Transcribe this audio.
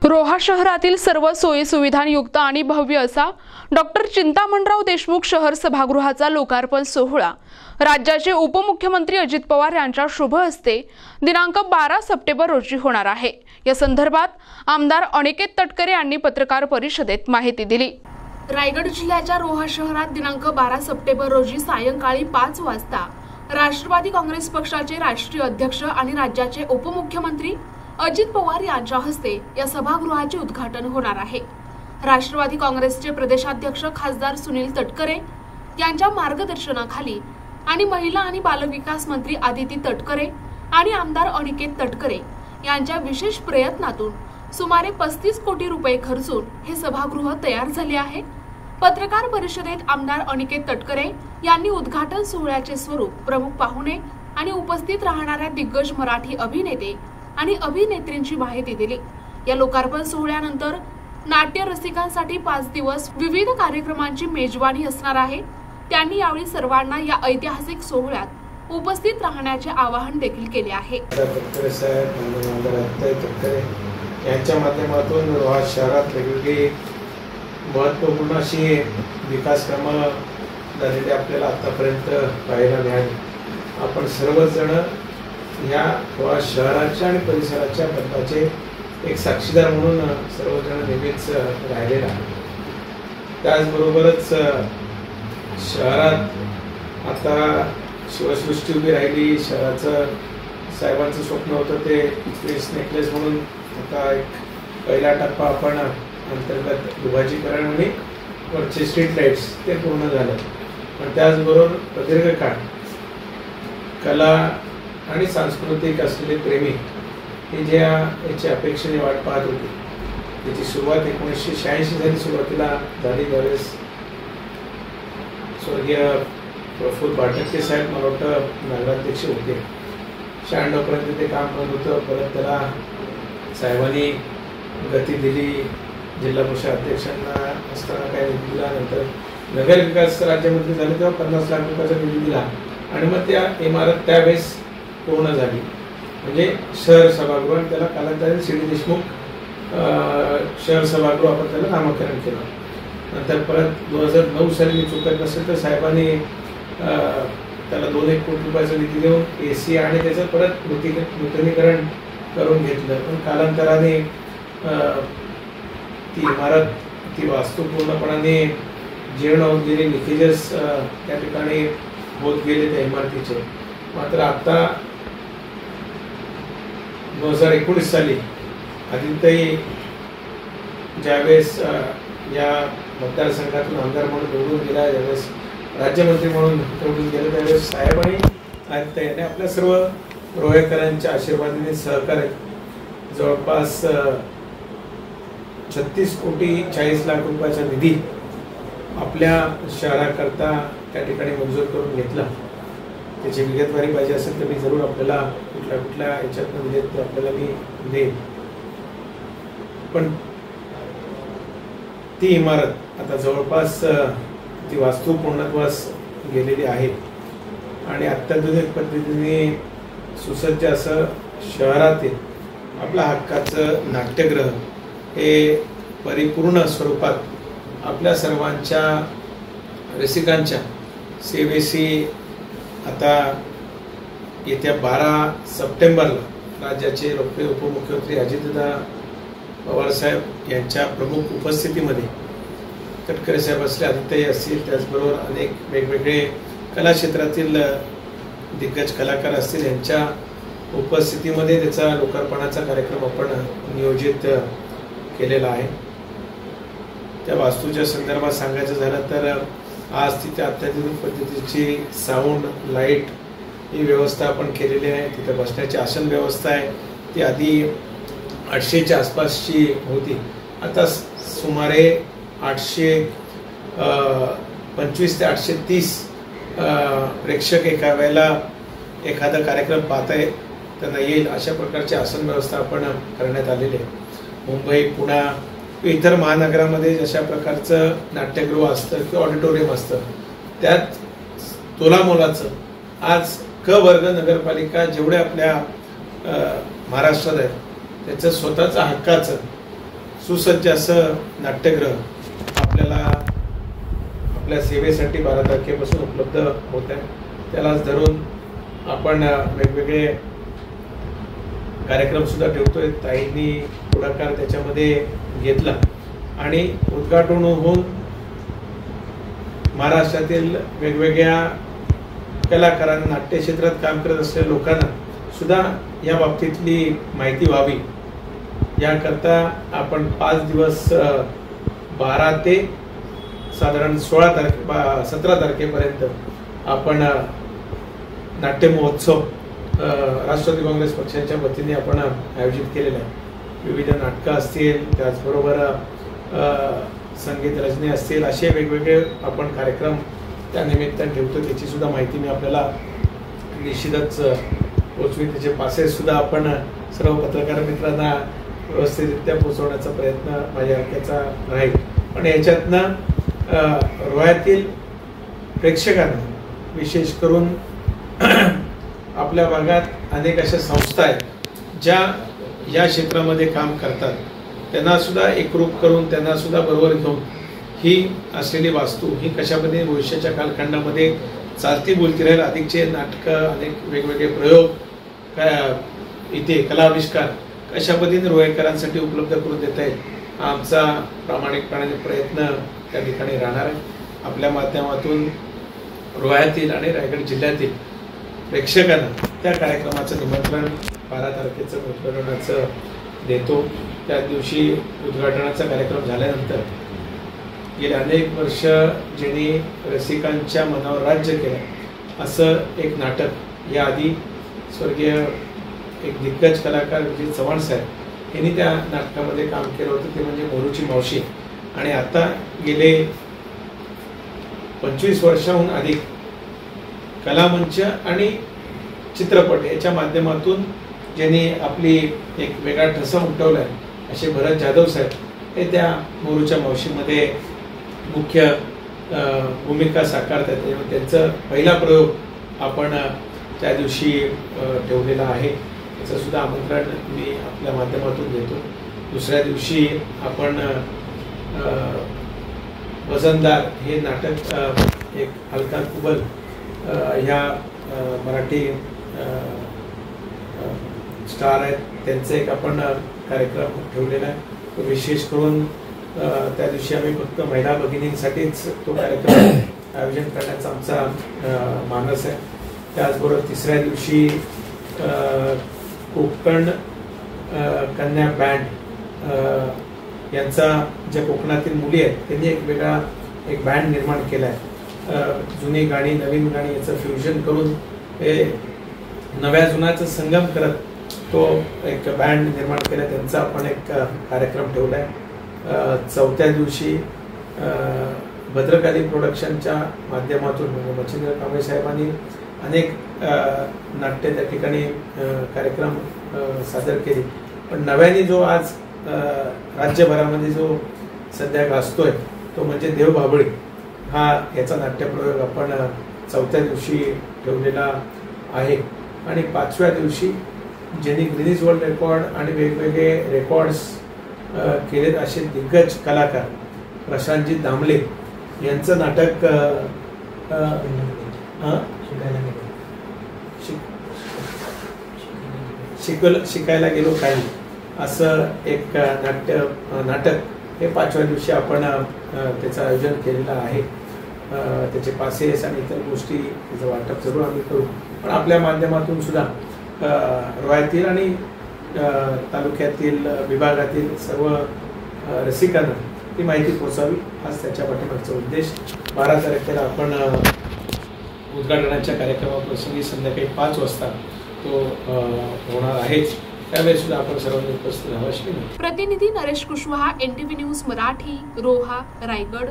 रोहा शहरातील सर्व सोयी सुविधांयुक्त आणि भव्य असा डॉक्टर चिंतामणराव देशमुख शहर सभागृहाचा लोकार्पण सोहळा राज्याचे उपमुख्यमंत्री अजित पवार यांच्या शुभ हस्ते दिनांक 12 सप्टेंबर रोजी होणार आहे। या संदर्भात आमदार अनिकेत तटकरे यांनी पत्रकार परिषदेत माहिती दिली। रायगड जिल्ह्याच्या रोहा शहरात दिनांक 12 सप्टेंबर रोजी सायंकाळी 5 वाजता राष्ट्रवादी काँग्रेस पक्षाचे राष्ट्रीय अध्यक्ष आणि राज्याचे उपमुख्यमंत्री अजित पवार यांच्या हस्ते या सभागृहाचे उद्घाटन होणार आहे। राष्ट्रवादी काँग्रेसचे प्रदेशाध्यक्ष खासदार सुनील तटकरे यांच्या मार्गदर्शनाखाली आणि महिला आणि बालविकास मंत्री आदिती तटकरे आणि आमदार अनिकेत तटकरे यांच्या विशेष प्रयत्नातून सुमारे 35 कोटी रुपये खर्चून हे सभागृह तयार झाले आहे। पत्रकार परिषदेत आमदार अनिकेत तटकरे यांनी उद्घाटन सोहळ्याचे स्वरूप, प्रमुख पाहुणे आणि उपस्थित राहणाऱ्या दिग्गज मराठी अभिनेते आणि अभिनेत्रींची माहिती दिली। या लोकार्पण सोहळ्यानंतर नाट्य रसिकांसाठी 5 दिवस विविध कार्यक्रमांची मेजवानी असणार आहे। त्यांनी यावेळी सर्वांना या ऐतिहासिक सोहळ्यात उपस्थित राहण्याचे आवाहन देखील केले आहे। यांच्या माध्यमातून रोहा शहरात वेगवेगळी महत्त्वपूर्ण अशी विकास कामं झालेली आपल्याला आतापर्यंत पाहायला मिळाली। आपण सर्वजण या रोहा शहराच्या आणि परिसराच्या बदलाचे एक साक्षीदार म्हणून सर्वजण नेहमीच राहिलेला आहे। त्याचबरोबरच शहरात आता शिवसृष्टी उभी राहिली। शहराचं साहेबांचं स्वप्न होतं ते स्पेस नेकलेस म्हणून आता एक पहिला टप्पा आपण अंतर्गत विभाजीकरण आणि वरचे स्ट्रीट लाईट्स ते पूर्ण झालं। पण त्याचबरोबर प्रदीर्घ काळ कला आणि सांस्कृतिक असलेले प्रेमी हे ज्या याची अपेक्षेने वाट पाहत होते, त्याची सुरुवात 1986 झाली। सुरुवातीला झाली त्यावेळेस स्वर्गीय प्रफुल्ल पाठक साहेब मला वाटतं नगराध्यक्ष होते। 96 पर्यंत ते काम करत होतं। परत त्याला साहेबांनी गती दिली। जिल्हा परिषद अध्यक्षांना असताना काय निधी दिला, नंतर नगर विकास राज्यमंत्री झाले तेव्हा 50 लाख रुपयाचा निधी दिला आणि मग त्या इमारत त्यावेळेस पूर्ण झाली। म्हणजे शहर सभागृह, त्याला कालांतराने सी डी देशमुख शहर सभागृह आपण त्याला नामकरण केलं। नंतर परत 2009 साली मी चुकत नसेल तर साहेबांनी त्याला 2-1 कोटी रुपयाचा निधी देऊन AC आणि त्याचं परत नूतनीकरण करून घेतलं। पण कालांतराने ती इमारत, ती वास्तू पूर्णपणाने जीर्ण होत गेली। लिकेजेस त्या ठिकाणी होत गेले त्या इमारतीचे। मात्र आता 2019 साली आदित्यताई ज्यावेळेस या मतदारसंघातून आमदार म्हणून निवडून गेला, ज्यावेळेस राज्यमंत्री म्हणून निवडून गेले, त्यावेळेस साहेबांनी आदित्यताईने आपल्या सर्व रोहेकरांच्या आशीर्वादाने सहकार्य जवळपास 36 कोटी 40 लाख रुपयाचा निधी आपल्या शहराकरता त्या ठिकाणी मंजूर करून घेतला। त्याची विगतवारी पाहिजे असेल तर मी जरूर आपल्याला कुठल्या याच्यातून दिलेत आपल्याला मी देईन। पण ती इमारत आता जवळपास ती वास्तू पूर्णत्वास गेलेली आहे आणि अत्याधुनिक पद्धतीने सुसज्ज असं शहरातील आपल्या हक्काचं नाट्यगृह हे परिपूर्ण स्वरूपात आपल्या सर्वांच्या रसिकांच्या सेवेशी आता येत्या 12 सप्टेंबरला राज्याचे लोकप्रिय उपमुख्यमंत्री अजितदादा पवार साहेब यांच्या प्रमुख उपस्थितीमध्ये तटकरे साहेब असले, आदित्यताई असतील, त्याचबरोबर अनेक वेगवेगळे कला क्षेत्रातील दिग्गज कलाकार असतील, यांच्या उपस्थितीमध्ये त्याचा लोकार्पणाचा कार्यक्रम आपण नियोजित केलेला आहे। त्या वास्तूच्या संदर्भात सांगायचं झालं तर आज तिथे अत्याधुनिक पद्धतीची साऊंड, लाईट ही व्यवस्था आपण केलेली आहे। तिथे बसण्याची आसन व्यवस्था आहे, ती आधी 800च्या आसपासची होती, आता सुमारे 825 ते 830 प्रेक्षक एका वेळेला एखादा कार्यक्रम पाहता त्यांना येईल अशा प्रकारची आसन व्यवस्था आपण करण्यात आलेली आहे। मुंबई, पुणे, इतर महानगरामध्ये जशा प्रकारचं नाट्यगृह असतं किंवा ऑडिटोरियम असतं, त्यात तोलामोलाचं आज क वर्ग नगरपालिका जेवढ्या आपल्या महाराष्ट्रात आहेत त्याचं स्वतःचं हक्काचं सुसज्ज असं नाट्यगृह आपल्याला आपल्या सेवेसाठी 12 तारखेपासून उपलब्ध होत आहे. त्यालाच धरून आपण वेगवेगळे कार्यक्रम सुद्धा ठेवतोय. ताईंनी पुढाकार त्याच्यामध्ये घेतला आणि उद्घाटन होऊन महाराष्ट्रातील वेगवेगळ्या कलाकारांना, नाट्य क्षेत्रात काम करत असलेल्या लोकांना सुद्धा या बाबतीतली माहिती व्हावी याकरता आपण 5 दिवस 12 ते साधारण 17 तारखेपर्यंत आपण नाट्य महोत्सव राष्ट्रवादी काँग्रेस पक्षाच्या वतीने आपण आयोजित केलेला आहे. विविध नाटकं असतील, त्याचबरोबर संगीत रचने असतील, असे वेगवेगळे आपण कार्यक्रम त्या निमित्ताने ठेवतो. त्याची सुद्धा माहिती मी आपल्याला निश्चितच पोचवी. त्याचे पासेस सुद्धा आपण सर्व पत्रकार मित्रांना व्यवस्थितरित्या पोचवण्याचा प्रयत्न माझ्या हक्काचा राहील. पण याच्यातनं रोह्यातील प्रेक्षकांना, विशेष करून आपल्या भागात अनेक अशा संस्था आहेत ज्या या क्षेत्रामध्ये काम करतात, त्यांना सुद्धा एकरूप करून, त्यांना सुद्धा बरोबर घेऊन ही असलेली वास्तू ही कशा पद्धतीने भविष्याच्या कालखंडामध्ये चालती बोलती राहील, अधिकचे नाटकं, अनेक वेगवेगळे प्रयोग, इथे कलाविष्कार कशा पद्धतीने रोहेकरांसाठी उपलब्ध करून देता येईल, हा आमचा प्रामाणिकपणाने प्रयत्न त्या ठिकाणी राहणार आहे. आपल्या माध्यमातून रोह्यातील आणि रायगड जिल्ह्यातील प्रेक्षकांना त्या कार्यक्रमाचं निमंत्रण 12 तारखेचं उद्घाटनाचं देतो. त्या दिवशी उद्घाटनाचा कार्यक्रम झाल्यानंतर गेले अनेक वर्ष ज्यांनी रसिकांच्या मनावर राज्य केलं असं एक नाटक याआधी स्वर्गीय एक दिग्गज कलाकार विजय चव्हाण साहेब यांनी त्या नाटकामध्ये काम केलं होतं, ते म्हणजे मोरूची मावशी. आणि आता गेले 25 वर्षाहून अधिक कलामंच आणि चित्रपट याच्या माध्यमातून ज्यांनी आपली एक वेगळा ठसा उमटवला आहे असे भरत जाधव साहेब हे त्या मोरूच्या मावशीमध्ये मुख्य भूमिका साकारतात. त्यांचं पहिला प्रयोग आपण त्या दिवशी ठेवलेला आहे. त्याचं सुद्धा आमंत्रण मी आपल्या माध्यमातून देतो. दुसऱ्या दिवशी आपण वजनदार हे नाटक एक हलका कुबल ह्या मराठी स्टार आहेत त्यांचा एक आपण कार्यक्रम ठेवलेला आहे. विशेष करून त्या दिवशी आम्ही फक्त महिला भगिनींसाठीच तो कार्यक्रम आयोजन करण्याचा आमचा मानस आहे. त्याचबरोबर तिसऱ्या दिवशी कोकण कन्या बँड यांचा ज्या कोकणातील मुली आहेत त्यांनी एक वेगळा एक बँड निर्माण केला आहे. जुनी गाणी, नवीन गाणी याचं फ्युजन करून हे नव्या जुनाचं संगम करत तो एक बँड निर्माण केला. त्यांचा आपण एक कार्यक्रम ठेवला आहे. चौथ्या दिवशी भद्रकाली प्रोडक्शनच्या माध्यमातून म्हणजे मच्छिंद्र कांबळे साहेबांनी अनेक नाट्य त्या ठिकाणी कार्यक्रम सादर केले. पण नव्याने जो आज राज्यभरामध्ये जो सध्या गाजतोय तो म्हणजे देव बाबळे हा याचा नाट्यप्रयोग आपण चौथ्या दिवशी ठेवलेला आहे. आणि 5व्या दिवशी ज्यांनी गिनीज वर्ल्ड रेकॉर्ड आणि वेगवेगळे रेकॉर्ड्स केलेत असे दिग्गज कलाकार प्रशांतजी दामले यांचं नाटक शिकायला गेलो काही असं एक नाटक हे 5व्या दिवशी आपण त्याचं आयोजन केलेलं आहे. त्याचे पासेस आणि इतर गोष्टी त्याचं वाटप जरूर आम्ही करू. पण आपल्या माध्यमातून सुद्धा रोह्यातील आणि तालुक्यातील विभागातील सर्व रसिकांना ती माहिती पोहोचावी हाच त्याच्या पाठीमागचा उद्देश. 12 तारखेला आपण उद्घाटनाच्या कार्यक्रमाप्रसंगी संध्याकाळी 5 वाजता तो होणार आहेच. त्यावेळेस सुद्धा आपण सर्वांनी उपस्थित राहावं. प्रतिनिधी नरेश कुशवाहा, NTV न्यूज मराठी, रोहा, रायगड.